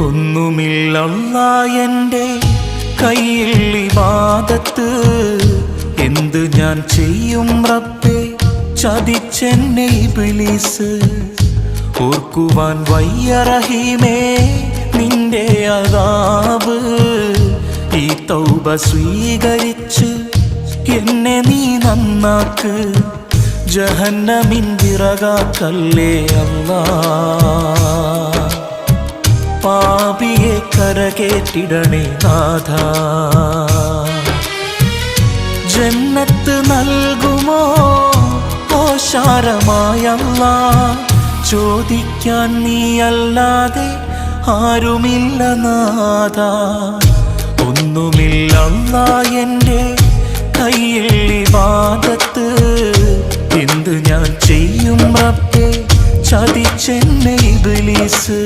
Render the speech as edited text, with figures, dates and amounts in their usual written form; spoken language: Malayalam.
ഒന്നുമില്ലല്ലാ എൻ്റെ കയ്യിൽ ഇബാദത്ത്, എന്ത് ഞാൻ ചെയ്യും റബ്ബേ ചതിച്ചെന്നെ ഇബ്ലീസ്. ഓർക്കുവാൻ വയ്യ റഹീമേ നിന്റെ അദാബ്, ഈ തൗബ സ്വീകരിച്ച് എന്നെ നീ നന്നാക്ക്, ജഹന്നമിൻ വിറകാക്കല്ലേ അല്ലാ. പാപിയെ കരകേറ്റിടണേ നാഥാ, ജന്നത്ത് നൽകുമോ ഓശാരമായല്ലാ. ചോദിക്കാൻ നീയല്ലാതെ ആരുമില്ല നാഥാ. ഒന്നുമില്ലല്ലാ എൻ്റെ കയ്യിൽ ഇബാദത്ത്, എന്ത് ഞാൻ ചെയ്യും റബ്ബേ ചതിച്ചെന്നെ ഇബ്ലീസ്.